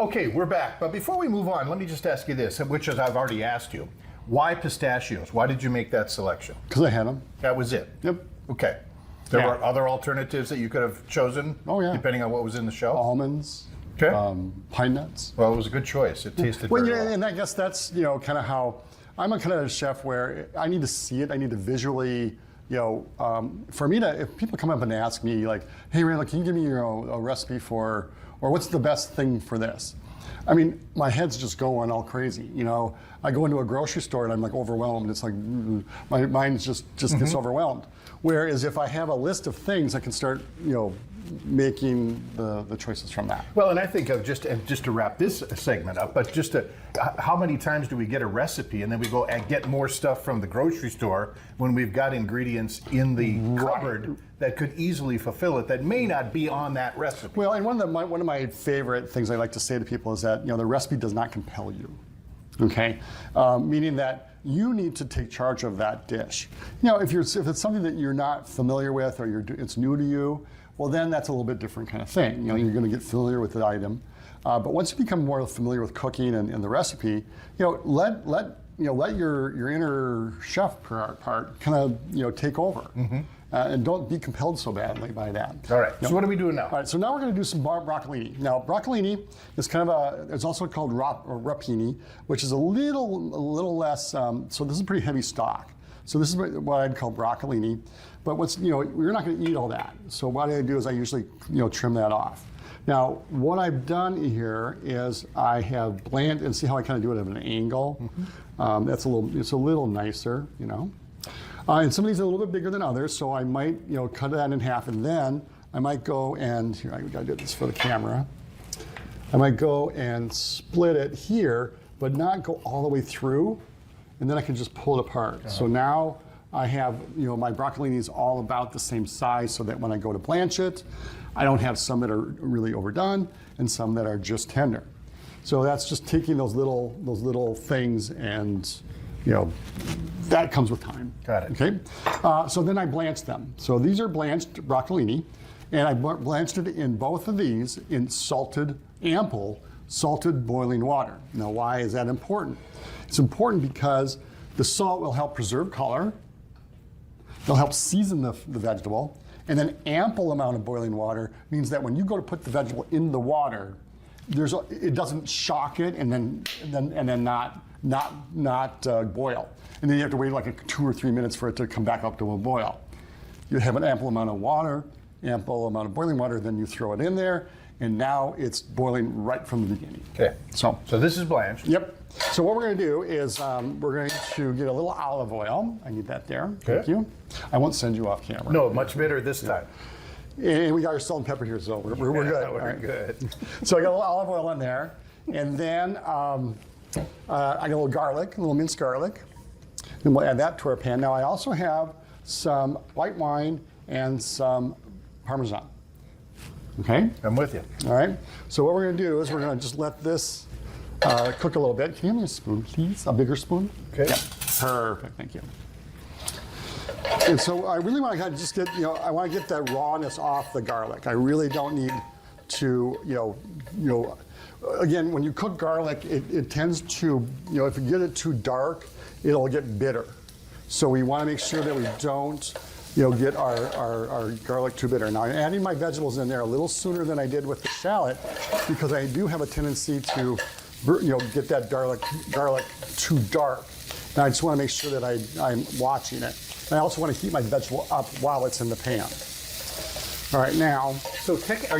Okay, we're back. But before we move on, let me just ask you this, which is I've already asked you. Why pistachios? Why did you make that selection? Because I had them. That was it? Yep. Okay. There were other alternatives that you could have chosen? Oh, yeah. Depending on what was in the show? Almonds. Okay. Pine nuts. Well, it was a good choice. It tasted very well. And I guess that's, kind of how, I'm a kind of a chef where I need to see it. I need to visually, for me to, if people come up and ask me like, hey, Randall, can you give me a recipe for, or what's the best thing for this? I mean, my head's just going all crazy. I go into a grocery store and I'm like overwhelmed. It's like, my mind just gets overwhelmed. Whereas if I have a list of things, I can start, making the choices from that. Well, and I think of just to wrap this segment up, but how many times do we get a recipe and then we go and get more stuff from the grocery store when we've got ingredients in the cupboard that could easily fulfill it that may not be on that recipe? Well, and one of my favorite things I like to say to people is that the recipe does not compel you. Okay, meaning that you need to take charge of that dish. If it's something that you're not familiar with or it's new to you, well, then that's a little bit different kind of thing. You're going to get familiar with the item, but once you become more familiar with cooking and the recipe, let your inner chef part kind of take over, and don't be compelled so badly by that. All right. So what are we doing now? All right. So now we're going to do some broccolini. Now, broccolini is kind of it's also called rapini, which is a little less. So this is pretty heavy stock. So this is what I'd call broccolini. But we're not going to eat all that. So what I do is I usually, trim that off. Now, what I've done here is I have blanched, and see how I kind of do it at an angle. It's a little nicer, and some of these are a little bit bigger than others, so I might, cut that in half, and then I might go and here I gotta do this for the camera. I might go and split it here, but not go all the way through, and then I can just pull it apart. So now I have, my broccolini is all about the same size, so that when I go to blanch it, I don't have some that are really overdone and some that are just tender. So that's just taking those little things, and that comes with time. Got it. Okay. So then I blanch them. So these are blanched broccolini, and I blanched it in both of these in ample salted boiling water. Now, why is that important? It's important because the salt will help preserve color. They'll help season the vegetable, and an ample amount of boiling water means that when you go to put the vegetable in the water, it doesn't shock it and then not boil, and then you have to wait like 2 or 3 minutes for it to come back up to a boil. You have an ample amount of water, ample amount of boiling water, then you throw it in there, and now it's boiling right from the beginning. Okay. So this is blanched. Yep. So what we're going to do is we're going to get a little olive oil. I need that there. Okay. Thank you. I won't send you off camera. No, much better this time. And we got our salt and pepper here, so we're good. We're good. So I got a little olive oil in there, and then I got a little garlic, a little minced garlic, and we'll add that to our pan. Now I also have some white wine and some Parmesan. Okay? I'm with you. All right. So what we're going to do is we're going to just let this cook a little bit. Can you give me a spoon, please? A bigger spoon? Okay. Yeah. Perfect. Thank you. And so I really want to kind of just get, I want to get that rawness off the garlic. I really don't need to, again, when you cook garlic, it tends to, if you get it too dark, it'll get bitter. So we want to make sure that we don't, get our garlic too bitter. Now I'm adding my vegetables in there a little sooner than I did with the shallot, because I do have a tendency to, get that garlic too dark. And I just want to make sure that I'm watching it. And I also want to keep my vegetable up while it's in the pan. All right, now. So are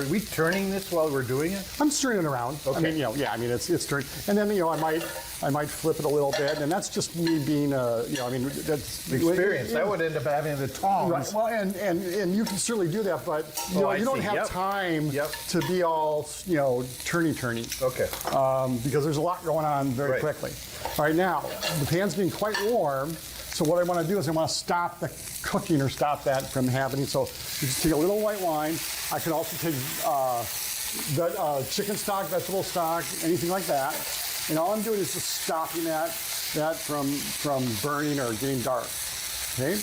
we turning this while we're doing it? I'm stirring it around. Okay. I mean, it's stirring. And then, I might flip it a little bit, and that's just me being, that's the experience. I would end up having the tongs. Right. Well, and you can certainly do that, but you don't have time to be all, turny. Okay. Because there's a lot going on very quickly. All right, now the pan's getting quite warm. So what I want to do is I want to stop the cooking, or stop that from happening. So you just take a little white wine. I can also take chicken stock, vegetable stock, anything like that. And all I'm doing is just stopping that from burning or getting dark. Okay.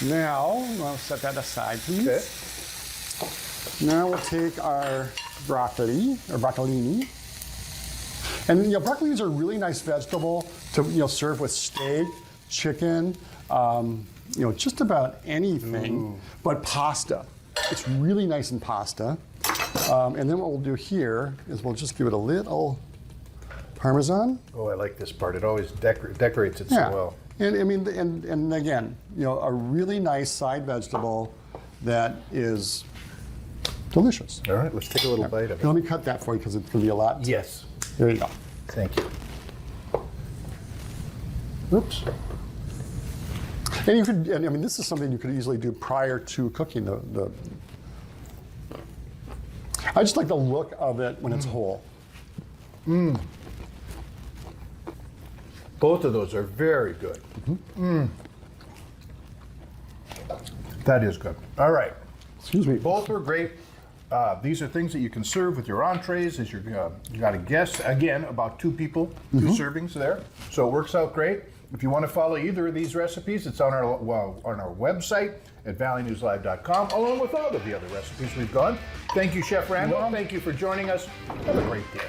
Now I'll set that aside, please. Okay. Now we'll take our broccoli, or broccolini. And broccolis are a really nice vegetable to serve with steak, chicken, just about anything, but pasta. It's really nice in pasta. And then what we'll do here is we'll just give it a little Parmesan. Oh, I like this part. It always decorates it so well. And I mean, and again, a really nice side vegetable that is delicious. All right, let's take a little bite of it. Let me cut that for you because it's going to be a lot. Yes. There you go. Thank you. Oops. And you could, I mean, this is something you could easily do prior to cooking the. I just like the look of it when it's whole. Both of those are very good. That is good. All right. Excuse me. Both are great. These are things that you can serve with your entrees as you got a guest. Again, about 2 people, 2 servings there. So it works out great. If you want to follow either of these recipes, it's on our website at valleynewslive.com, along with all of the other recipes we've done. Thank you, Chef Randall. Thank you for joining us. Have a great day.